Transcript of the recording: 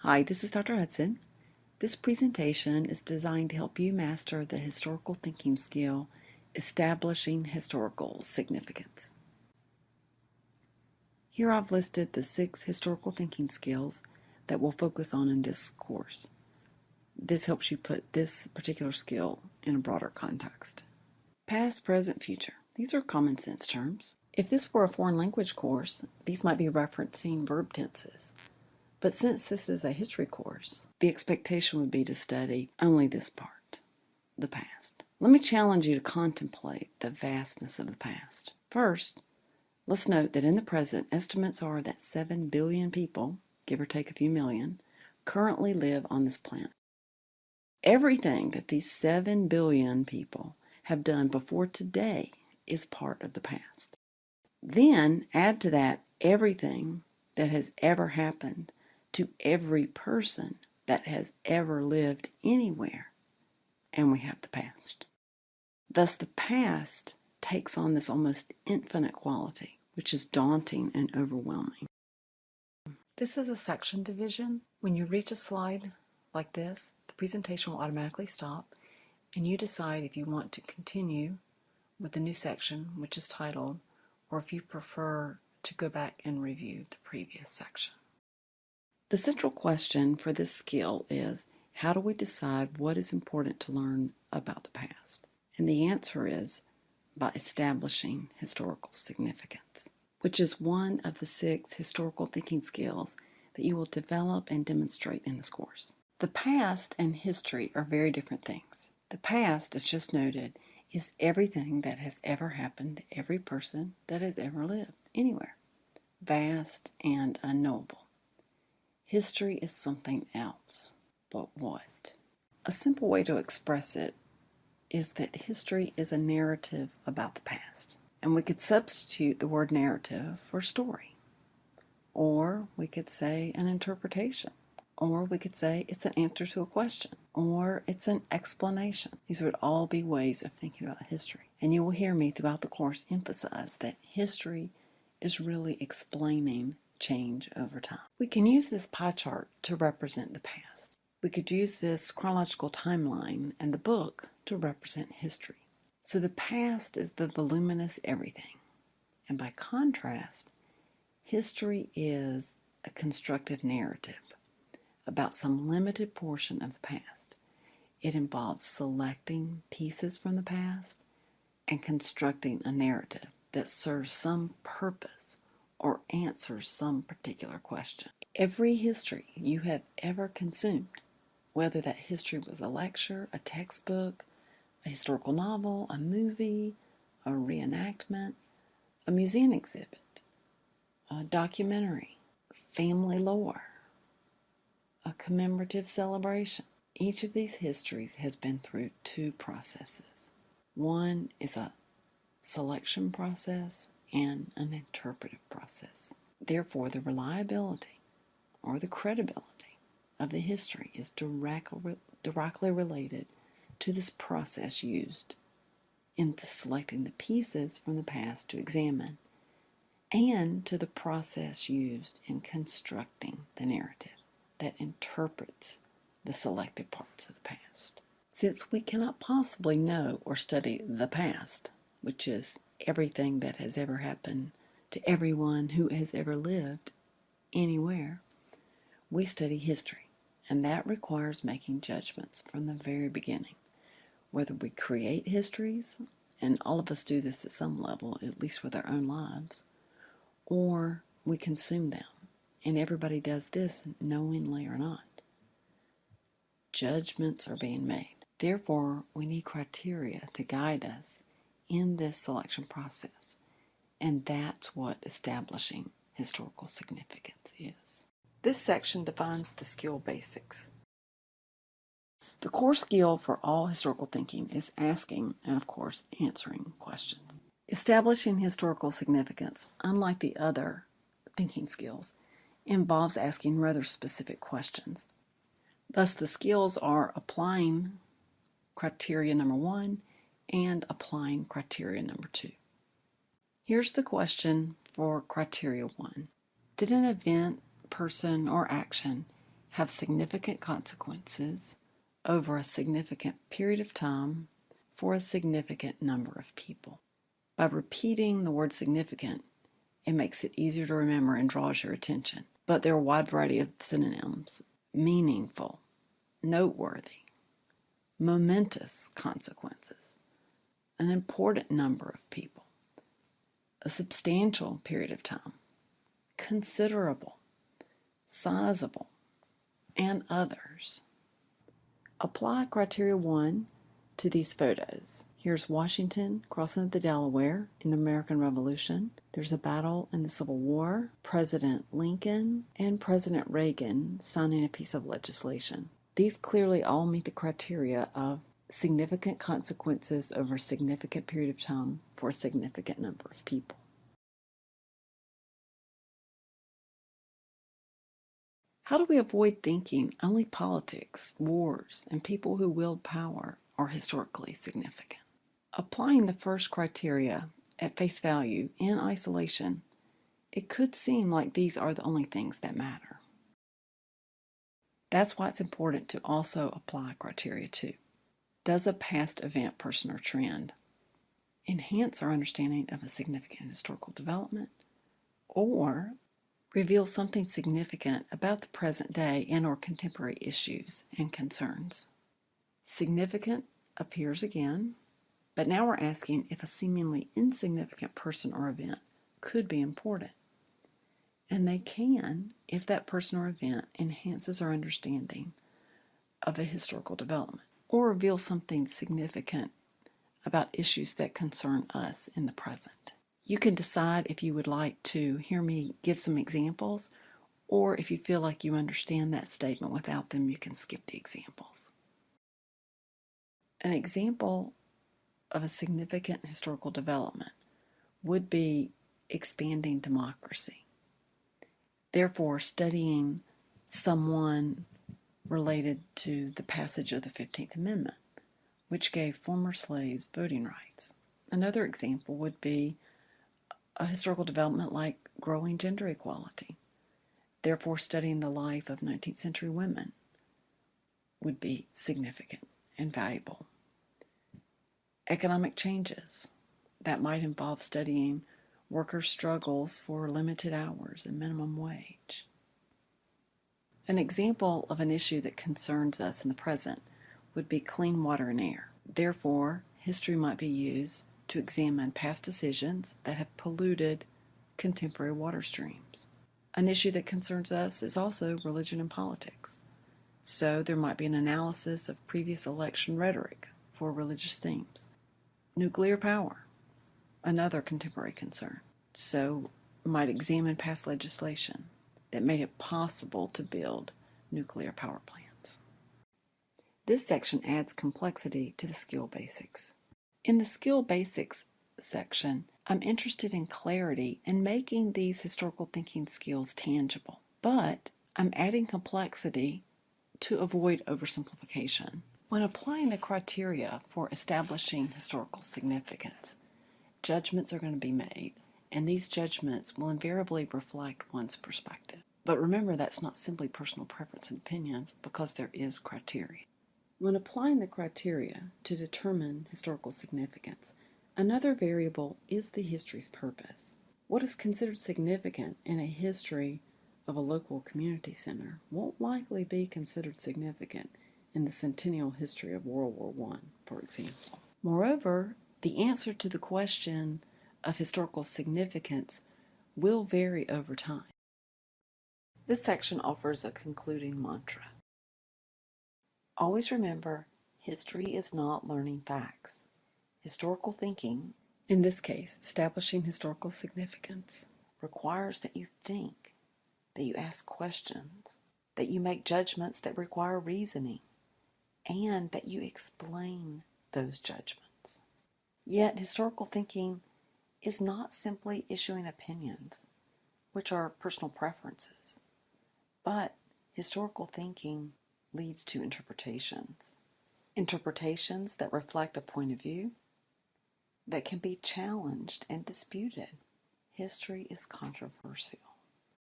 Hi, this is Dr. Hudson. This presentation is designed to help you master the historical thinking skill, establishing historical significance. Here I've listed the 6 historical thinking skills that we'll focus on in this course. This helps you put this particular skill in a broader context. Past, present, future. These are common sense terms. If this were a foreign language course, these might be referencing verb tenses. But since this is a history course, the expectation would be to study only this part, the past. Let me challenge you to contemplate the vastness of the past. First, let's note that in the present, estimates are that 7 billion people, give or take a few million, currently live on this planet. Everything that these 7 billion people have done before today is part of the past. Then add to that everything that has ever happened to every person that has ever lived anywhere, and we have the past. Thus, the past takes on this almost infinite quality, which is daunting and overwhelming. This is a section division. When you reach a slide like this, the presentation will automatically stop, and you decide if you want to continue with the new section, which is titled, or if you prefer to go back and review the previous section. The central question for this skill is, how do we decide what is important to learn about the past? And the answer is by establishing historical significance, which is one of the 6 historical thinking skills that you will develop and demonstrate in this course. The past and history are very different things. The past, as just noted, is everything that has ever happened to every person that has ever lived anywhere, vast and unknowable. History is something else, but what? A simple way to express it is that history is a narrative about the past. And we could substitute the word narrative for story. Or we could say an interpretation. Or we could say it's an answer to a question. Or it's an explanation. These would all be ways of thinking about history. And you will hear me throughout the course emphasize that history is really explaining change over time. We can use this pie chart to represent the past. We could use this chronological timeline and the book to represent history. So the past is the voluminous everything. And by contrast, history is a constructed narrative about some limited portion of the past. It involves selecting pieces from the past and constructing a narrative that serves some purpose or answers some particular question. Every history you have ever consumed, whether that history was a lecture, a textbook, a historical novel, a movie, a reenactment, a museum exhibit, a documentary, family lore, a commemorative celebration. Each of these histories has been through 2 processes. One is a selection process and an interpretive process. Therefore, the reliability or the credibility of the history is directly related to this process used in selecting the pieces from the past to examine, and to the process used in constructing the narrative that interprets the selected parts of the past. Since we cannot possibly know or study the past, which is everything that has ever happened to everyone who has ever lived anywhere, we study history, and that requires making judgments from the very beginning. Whether we create histories, and all of us do this at some level, at least with our own lives, or we consume them, and everybody does this knowingly or not. Judgments are being made. Therefore, we need criteria to guide us in this selection process, and that's what establishing historical significance is. This section defines the skill basics. The core skill for all historical thinking is asking and, of course, answering questions. Establishing historical significance, unlike the other thinking skills, involves asking rather specific questions. Thus, the skills are applying criteria number 1 and applying criteria number 2. Here's the question for criteria 1. Did an event, person, or action have significant consequences over a significant period of time for a significant number of people. By repeating the word significant, it makes it easier to remember and draws your attention. But there are a wide variety of synonyms: meaningful, noteworthy, momentous consequences, an important number of people, a substantial period of time, considerable, sizable, and others. Apply criteria 1 to these photos. Here's Washington crossing the Delaware in the American Revolution. There's a battle in the Civil War, President Lincoln, and President Reagan signing a piece of legislation. These clearly all meet the criteria of significant consequences over a significant period of time for a significant number of people. How do we avoid thinking only politics, wars, and people who wield power are historically significant? Applying the first criteria at face value in isolation, it could seem like these are the only things that matter. That's why it's important to also apply criteria 2. Does a past event, person, or trend enhance our understanding of a significant historical development, or reveal something significant about the present day and or contemporary issues and concerns? Significant appears again, but now we're asking if a seemingly insignificant person or event could be important. And they can if that person or event enhances our understanding of a historical development or reveals something significant about issues that concern us in the present. You can decide if you would like to hear me give some examples, or if you feel like you understand that statement without them, you can skip the examples. An example of a significant historical development would be expanding democracy. Therefore, studying someone related to the passage of the 15th Amendment, which gave former slaves voting rights. Another example would be a historical development like growing gender equality. Therefore, studying the life of 19th century women would be significant and valuable. Economic changes that might involve studying workers' struggles for limited hours and minimum wage. An example of an issue that concerns us in the present would be clean water and air. Therefore, history might be used to examine past decisions that have polluted contemporary water streams. An issue that concerns us is also religion and politics. So there might be an analysis of previous election rhetoric for religious themes. Nuclear power, another contemporary concern. So might examine past legislation that made it possible to build nuclear power plants. This section adds complexity to the skill basics. In the skill basics section, I'm interested in clarity and making these historical thinking skills tangible, but I'm adding complexity to avoid oversimplification. When applying the criteria for establishing historical significance, judgments are going to be made, and these judgments will invariably reflect one's perspective. But remember, that's not simply personal preference and opinions, because there is criteria. When applying the criteria to determine historical significance, another variable is the history's purpose. What is considered significant in a history of a local community center won't likely be considered significant in the centennial history of World War I, for example. Moreover, the answer to the question of historical significance will vary over time. This section offers a concluding mantra. Always remember, history is not learning facts. Historical thinking, in this case, establishing historical significance, requires that you think, that you ask questions, that you make judgments that require reasoning, and that you explain those judgments. Yet, historical thinking is not simply issuing opinions, which are personal preferences, but historical thinking leads to interpretations. Interpretations that reflect a point of view that can be challenged and disputed. History is controversial.